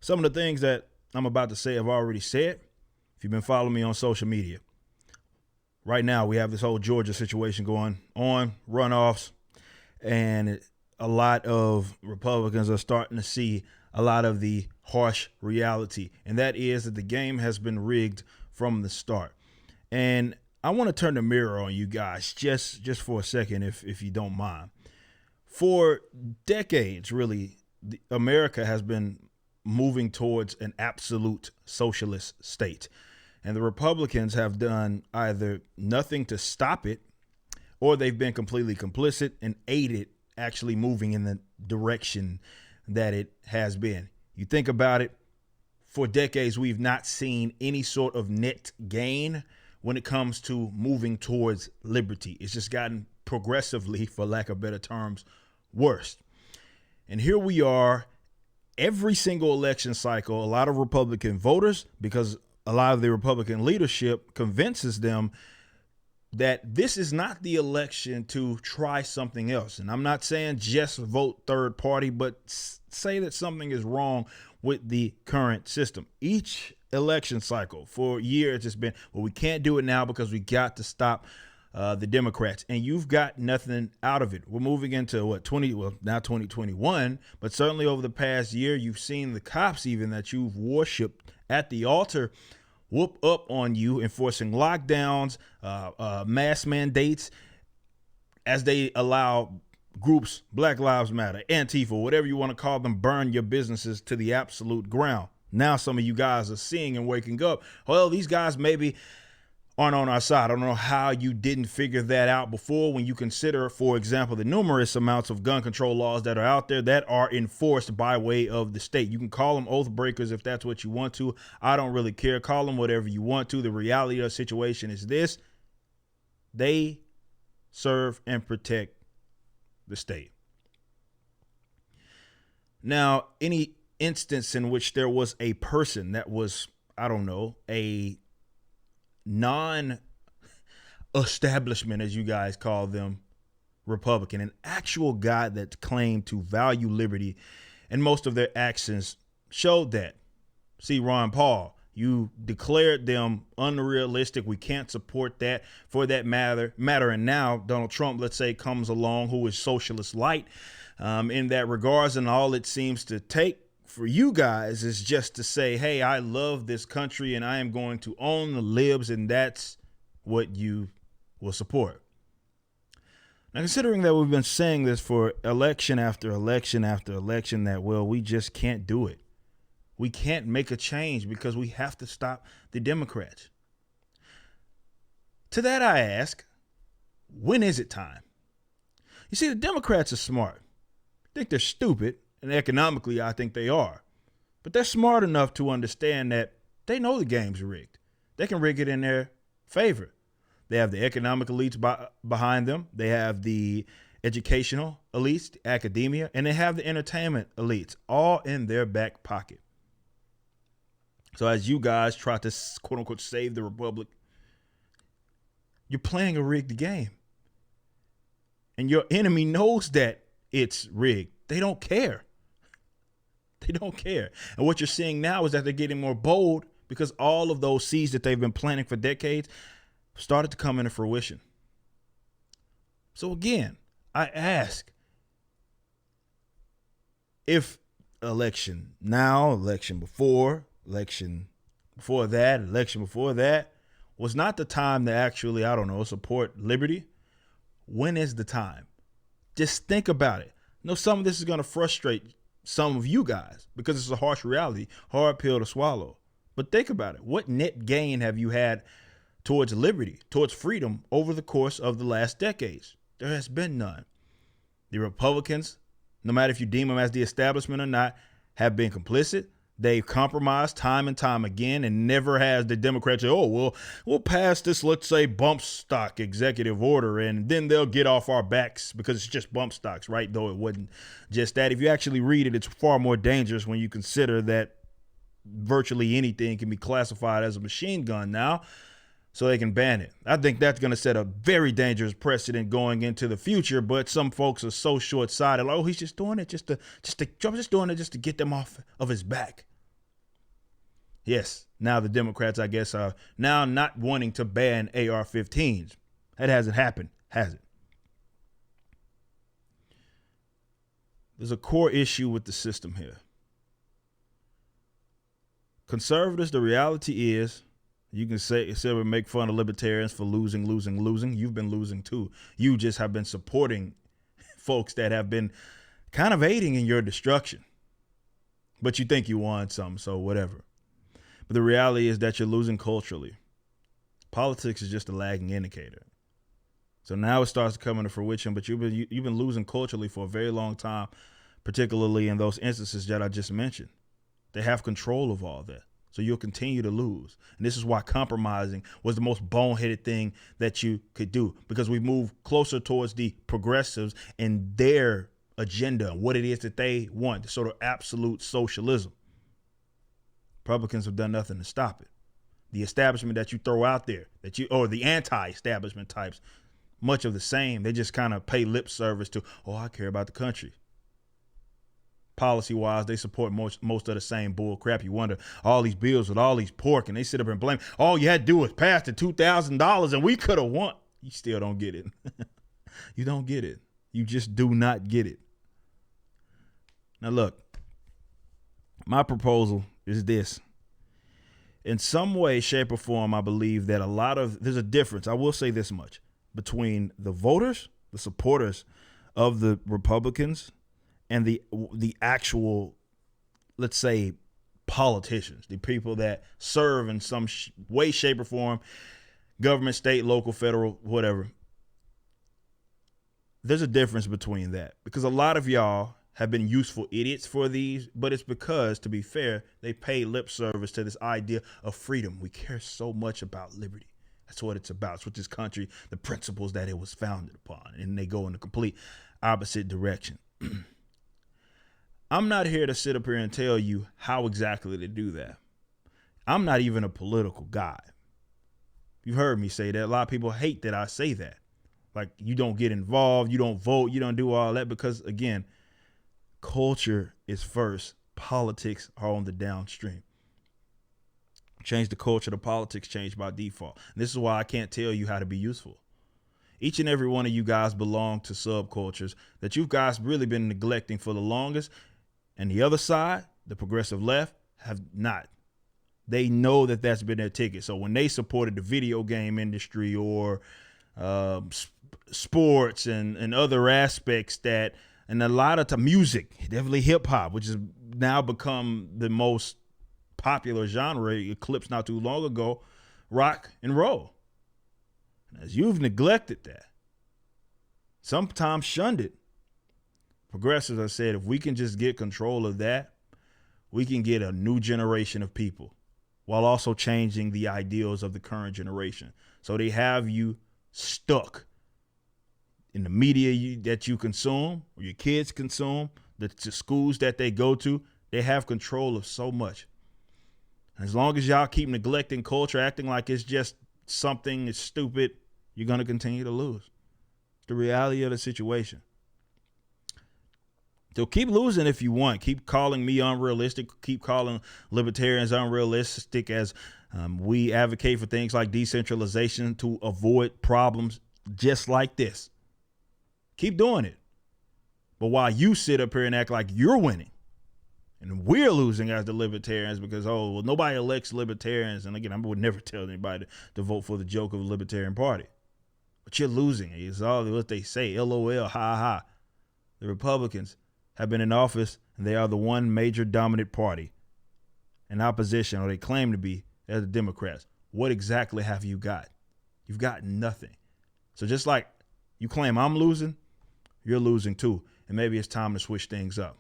Some of the things that I'm about to say I've already said. If you've been following me on social media, right now we have this whole Georgia situation going on, runoffs, and a lot of Republicans are starting to see a lot of the harsh reality, and that is that the game has been rigged from the start. And I want to turn the mirror on you guys just for a second, if you don't mind. For decades, really, America has been moving towards an absolute socialist state. And the Republicans have done either nothing to stop it, or they've been completely complicit and aided actually moving in the direction that it has been. You think about it, for decades, we've not seen any sort of net gain when it comes to moving towards liberty. It's just gotten progressively, for lack of better terms, worse. And here we are, every single election cycle, a lot of Republican voters, because a lot of the Republican leadership convinces them that this is not the election to try something else. And I'm not saying just vote third party, but say that something is wrong with the current system. Each election cycle for years it's been, well, we can't do it now because we got to stop the Democrats, and you've got nothing out of it. We're moving into now 2021, but certainly over the past year, you've seen the cops even that you've worshipped at the altar whoop up on you, enforcing lockdowns, mask mandates, as they allow groups, Black Lives Matter, Antifa, whatever you want to call them, burn your businesses to the absolute ground. Now some of you guys are seeing and waking up, well, these guys maybe aren't on our side. I don't know how you didn't figure that out before, when you consider, for example, the numerous amounts of gun control laws that are out there that are enforced by way of the state. You can call them oath breakers if that's what you want to. I don't really care. Call them whatever you want to. The reality of the situation is this: they serve and protect the state. Now, any instance in which there was a person that was, I don't know, a non-establishment, as you guys call them, Republican, an actual guy that claimed to value liberty, and most of their actions showed that. See, Ron Paul, you declared them unrealistic. We can't support that, for that matter. And now Donald Trump, let's say, comes along, who is socialist light in that regards, and all it seems to take for you guys is just to say, hey, I love this country and I am going to own the libs, and that's what you will support. Now, considering that we've been saying this for election after election after election, that, well, we just can't do it. We can't make a change because we have to stop the Democrats. To that I ask, when is it time? You see, the Democrats are smart. I think they're stupid. And economically, I think they are. But they're smart enough to understand that they know the game's rigged. They can rig it in their favor. They have the economic elites behind them. They have the educational elites, the academia, and they have the entertainment elites, all in their back pocket. So as you guys try to, quote unquote, save the republic, you're playing a rigged game. And your enemy knows that it's rigged. They don't care. They don't care. And what you're seeing now is that they're getting more bold, because all of those seeds that they've been planting for decades started to come into fruition. So again, I ask, if election now, election before that was not the time to actually, I don't know, support liberty, when is the time? Just think about it. I know some of this is going to frustrate some of you guys because it's a harsh reality, hard pill to swallow. But think about it. What net gain have you had towards liberty, towards freedom over the course of the last decades? There has been none. The Republicans, no matter if you deem them as the establishment or not, have been complicit. They've compromised time and time again, and never has the Democrats say, oh, well, we'll pass this, let's say, bump stock executive order, and then they'll get off our backs because it's just bump stocks, right? Though it wasn't just that. If you actually read it, it's far more dangerous when you consider that virtually anything can be classified as a machine gun now, so they can ban it. I think that's going to set a very dangerous precedent going into the future, but some folks are so short-sighted, like, oh, he's just doing it just to get them off of his back. Yes, now the Democrats, I guess, are now not wanting to ban AR-15s. That hasn't happened, has it? There's a core issue with the system here. Conservatives, the reality is, you can say we make fun of libertarians for losing. You've been losing too. You just have been supporting folks that have been kind of aiding in your destruction. But you think you won some, so whatever. But the reality is that you're losing culturally. Politics is just a lagging indicator. So now it starts to come into fruition, but you've been losing culturally for a very long time, particularly in those instances that I just mentioned. They have control of all that. So you'll continue to lose. And this is why compromising was the most boneheaded thing that you could do, because we move closer towards the progressives and their agenda, what it is that they want, the sort of absolute socialism. Republicans have done nothing to stop it. The establishment that you throw out there, or the anti-establishment types, much of the same. They just kind of pay lip service to, I care about the country. Policy-wise, they support most of the same bull crap. You wonder, all these bills with all these pork, and they sit up and blame, all you had to do was pass the $2,000 and we could have won. You still don't get it. You don't get it. You just do not get it. Now look, my proposal is this. In some way, shape, or form, I believe that there's a difference. I will say this much between the voters, the supporters of the Republicans, and the actual, let's say, politicians, the people that serve in some way, shape, or form, government, state, local, federal, whatever. There's a difference between that, because a lot of y'all have been useful idiots for these, but it's because, to be fair, they pay lip service to this idea of freedom. We care so much about liberty. That's what it's about. It's what this country, the principles that it was founded upon, and they go in the complete opposite direction. I'm not here to sit up here and tell you how exactly to do that. I'm not even a political guy. You've heard me say that. A lot of people hate that I say that. Like, you don't get involved, you don't vote, you don't do all that, because, again, culture is first. Politics are on the downstream. Change the culture, the politics change by default. And this is why I can't tell you how to be useful. Each and every one of you guys belong to subcultures that you guys really been neglecting for the longest. And the other side, the progressive left, have not. They know that that's been their ticket. So when they supported the video game industry or sports and other aspects that, and a lot of music, definitely hip hop, which has now become the most popular genre, eclipsed not too long ago, rock and roll. As you've neglected that, sometimes shunned it, progressives have said, if we can just get control of that, we can get a new generation of people while also changing the ideals of the current generation. So they have you stuck in the media that you consume, or your kids consume, the schools that they go to. They have control of so much. As long as y'all keep neglecting culture, acting like it's just something that's stupid, you're going to continue to lose. It's the reality of the situation. So keep losing if you want. Keep calling me unrealistic. Keep calling libertarians unrealistic as we advocate for things like decentralization to avoid problems just like this. Keep doing it. But while you sit up here and act like you're winning, and we're losing as the libertarians because, nobody elects libertarians. And again, I would never tell anybody to vote for the joke of a libertarian party. But you're losing. It's all what they say. LOL, ha ha. The Republicans have been in office, and they are the one major dominant party in opposition, or they claim to be, as the Democrats. What exactly have you got? You've got nothing. So just like you claim I'm losing, you're losing too. And maybe it's time to switch things up.